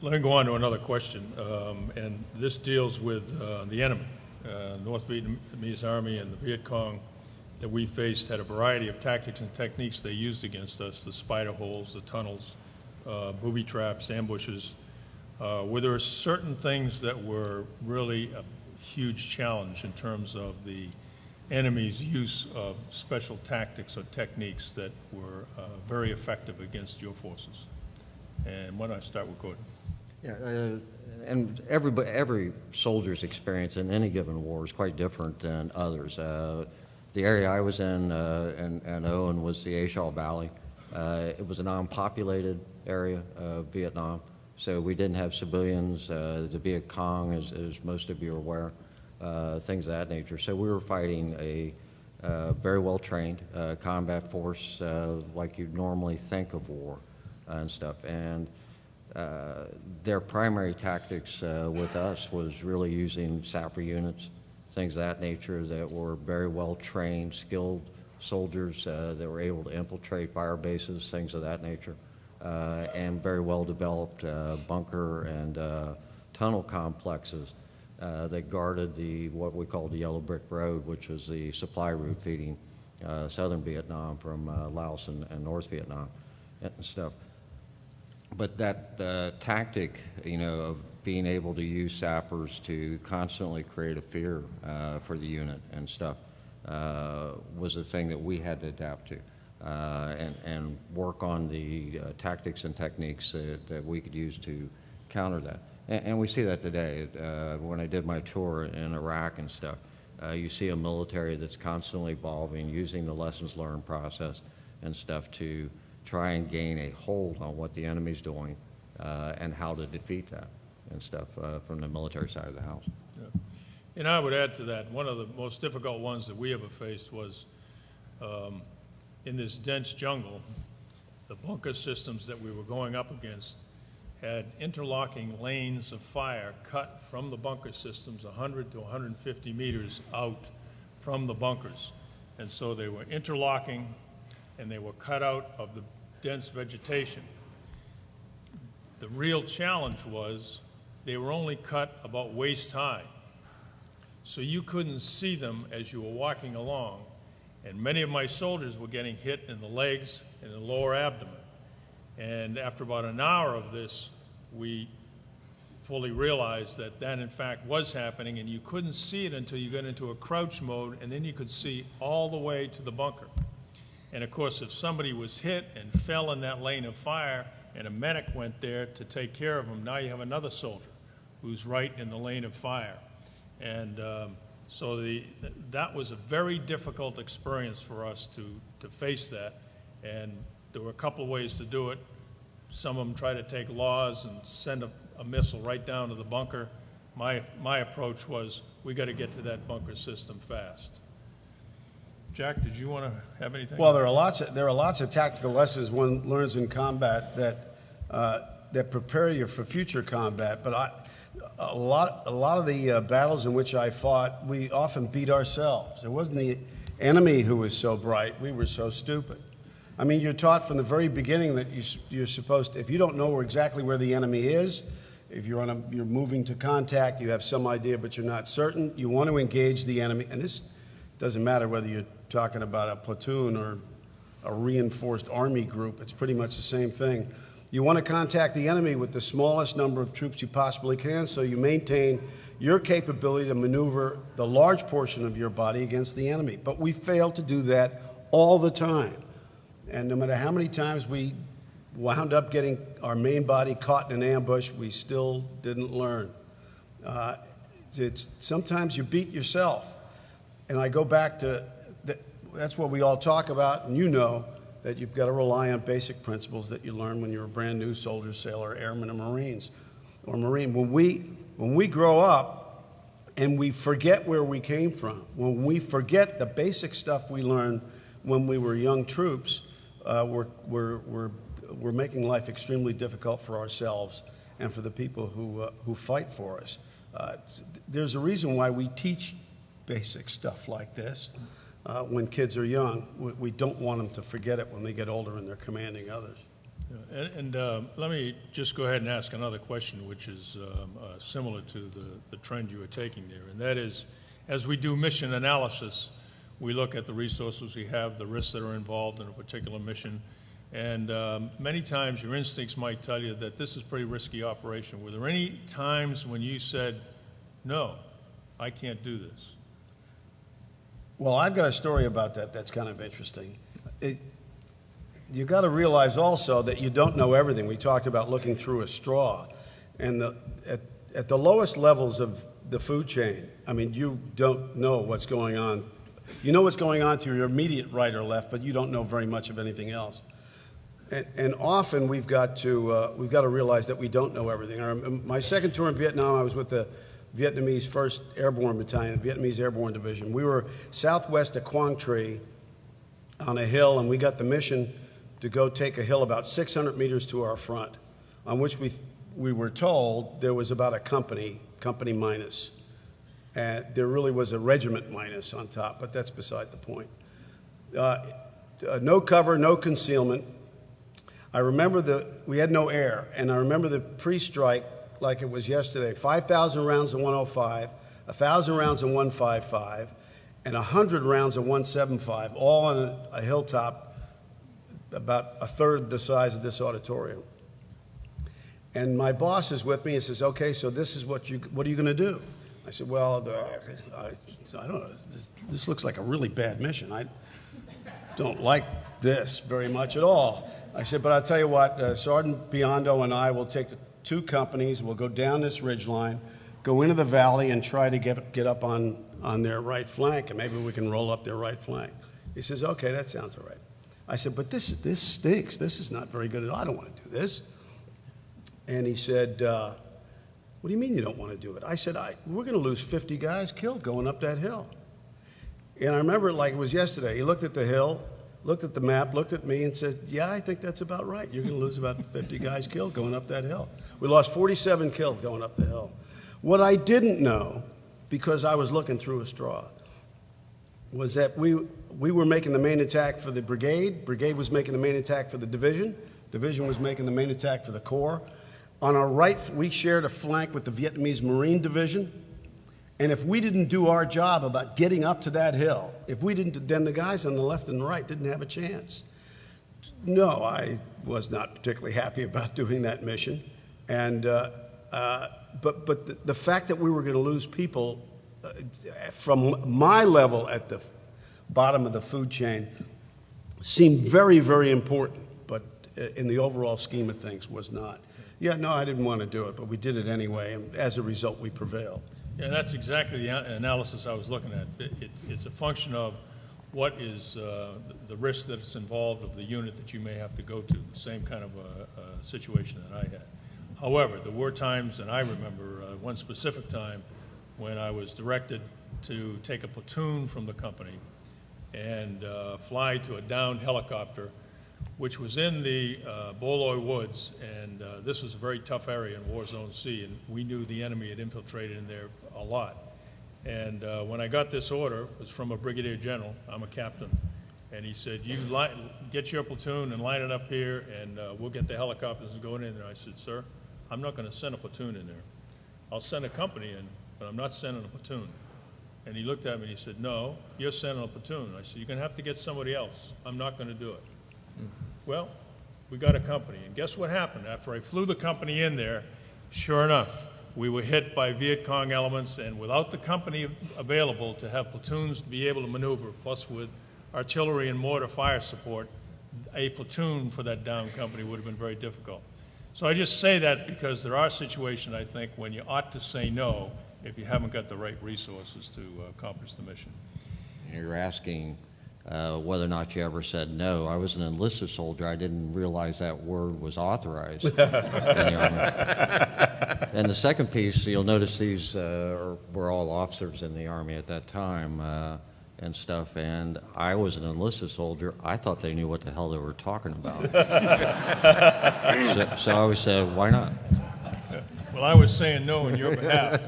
Let me go on to another question, and this deals with the enemy. North Vietnamese Army and the Viet Cong that we faced had a variety of tactics and techniques they used against us, the spider holes, the tunnels, booby traps, ambushes. Were there certain things that were really a huge challenge in terms of the enemy's use of special tactics or techniques that were very effective against your forces? And why don't I start with Gordon? Yeah, and every soldier's experience in any given war is quite different than others. The area I was in Owen was the A Shau Valley. It was a non-populated area of Vietnam, so we didn't have civilians. The Viet Cong, as most of you are aware, things of that nature. So we were fighting a very well-trained combat force like you'd normally think of war and stuff. And their primary tactics with us was really using sapper units, things of that nature that were very well trained, skilled soldiers that were able to infiltrate fire bases, things of that nature, and very well developed bunker and tunnel complexes that guarded what we called the Yellow Brick Road, which was the supply route feeding southern Vietnam from Laos and North Vietnam and stuff. But that tactic, of being able to use sappers to constantly create a fear for the unit and stuff was a thing that we had to adapt to and work on the tactics and techniques that we could use to counter that. And we see that today. When I did my tour in Iraq and stuff, you see a military that's constantly evolving, using the lessons learned process and stuff to try and gain a hold on what the enemy's doing and how to defeat that and stuff from the military side of the house. Yeah. And I would add to that, one of the most difficult ones that we ever faced was in this dense jungle, the bunker systems that we were going up against had interlocking lanes of fire cut from the bunker systems 100 to 150 meters out from the bunkers. And so they were interlocking and they were cut out of the dense vegetation. The real challenge was they were only cut about waist high. So you couldn't see them as you were walking along. And many of my soldiers were getting hit in the legs and the lower abdomen. And after about an hour of this, we fully realized that that in fact was happening, and you couldn't see it until you got into a crouch mode, and then you could see all the way to the bunker. And of course, if somebody was hit and fell in that lane of fire and a medic went there to take care of him, now you have another soldier who's right in the lane of fire. And so that was a very difficult experience for us to face that. And there were a couple of ways to do it. Some of them try to take laws and send a missile right down to the bunker. My approach was, we got to get to that bunker system fast. Jack, did you want to have anything? Well, there are lots of tactical lessons one learns in combat that prepare you for future combat. But a lot of the battles in which I fought, we often beat ourselves. It wasn't the enemy who was so bright; we were so stupid. I mean, you're taught from the very beginning that you're supposed to, if you don't know exactly where the enemy is, if you're moving to contact, you have some idea, but you're not certain. You want to engage the enemy, and this doesn't matter whether you're talking about a platoon or a reinforced army group. It's pretty much the same thing. You want to contact the enemy with the smallest number of troops you possibly can, so you maintain your capability to maneuver the large portion of your body against the enemy. But we fail to do that all the time. And no matter how many times we wound up getting our main body caught in an ambush, we still didn't learn. Sometimes you beat yourself. And I go back to, that's what we all talk about, and you know that you've got to rely on basic principles that you learn when you're a brand new soldier, sailor, airman, or Marines, or Marine. When we grow up and we forget where we came from, when we forget the basic stuff we learned when we were young troops, we're making life extremely difficult for ourselves and for the people who fight for us. There's a reason why we teach basic stuff like this when kids are young. We don't want them to forget it when they get older and they're commanding others. Let me just go ahead and ask another question, which is similar to the trend you were taking there, and that is, as we do mission analysis, we look at the resources we have, the risks that are involved in a particular mission, and many times your instincts might tell you that this is a pretty risky operation. Were there any times when you said, no, I can't do this? Well, I've got a story about that that's kind of interesting. You got to realize also that you don't know everything. We talked about looking through a straw. And at the lowest levels of the food chain, I mean, you don't know what's going on. You know what's going on to your immediate right or left, but you don't know very much of anything else. And often we've got to realize that we don't know everything. My second tour in Vietnam, I was with the Vietnamese 1st Airborne Battalion, the Vietnamese Airborne Division. We were southwest of Quang Tri on a hill, and we got the mission to go take a hill about 600 meters to our front, on which we were told there was about a company minus. And there really was a regiment minus on top, but that's beside the point. No cover, no concealment. I remember we had no air, and I remember the pre-strike like it was yesterday. 5,000 rounds of 105, 1,000 rounds of 155, and 100 rounds of 175, all on a hilltop about a third the size of this auditorium. And my boss is with me and says, okay, so this is what are you going to do? I said, well, I don't know. This looks like a really bad mission. I don't like this very much at all. I said, but I'll tell you what, Sergeant Biondo and I will take the 2 companies, we'll go down this ridgeline, go into the valley and try to get up on their right flank, and maybe we can roll up their right flank. He says, okay, that sounds all right. I said, but this stinks. This is not very good at all. I don't want to do this. And he said, what do you mean you don't want to do it? I said, we're going to lose 50 guys killed going up that hill. And I remember it like it was yesterday. He looked at the hill, looked at the map, looked at me and said, yeah, I think that's about right. You're going to lose about 50 guys killed going up that hill. We lost 47 killed going up the hill. What I didn't know, because I was looking through a straw, was that we were making the main attack for the brigade. Brigade was making the main attack for the division. Division was making the main attack for the corps. On our right, we shared a flank with the Vietnamese Marine Division. And if we didn't do our job about getting up to that hill, then the guys on the left and the right didn't have a chance. No, I was not particularly happy about doing that mission. And but the fact that we were going to lose people from my level at the bottom of the food chain seemed very, very important, but in the overall scheme of things was not. Yeah, no, I didn't want to do it, but we did it anyway, and as a result, we prevailed. Yeah, that's exactly the analysis I was looking at. It's a function of what is the risk that's involved of the unit that you may have to go to, the same kind of a situation that I had. However, there were times, and I remember one specific time when I was directed to take a platoon from the company and fly to a downed helicopter, which was in the Boloy Woods, and this was a very tough area in War Zone C, and we knew the enemy had infiltrated in there a lot. And when I got this order, it was from a brigadier general, I'm a captain, and he said, you get your platoon and line it up here, and we'll get the helicopters and go in there. I said, sir, I'm not going to send a platoon in there. I'll send a company in, but I'm not sending a platoon. And he looked at me and he said, no, you're sending a platoon. I said, you're going to have to get somebody else. I'm not going to do it. Well, we got a company, and guess what happened? After I flew the company in there, sure enough, we were hit by Viet Cong elements, and without the company available to have platoons to be able to maneuver, plus with artillery and mortar fire support, a platoon for that downed company would have been very difficult. So I just say that because there are situations, I think, when you ought to say no if you haven't got the right resources to accomplish the mission. You're asking whether or not you ever said no. I was an enlisted soldier. I didn't realize that word was authorized in the Army. And the second piece, you'll notice these were all officers in the Army at that time and stuff, and I was an enlisted soldier. I thought they knew what the hell they were talking about. So I always said, why not? Well, I was saying no on your behalf.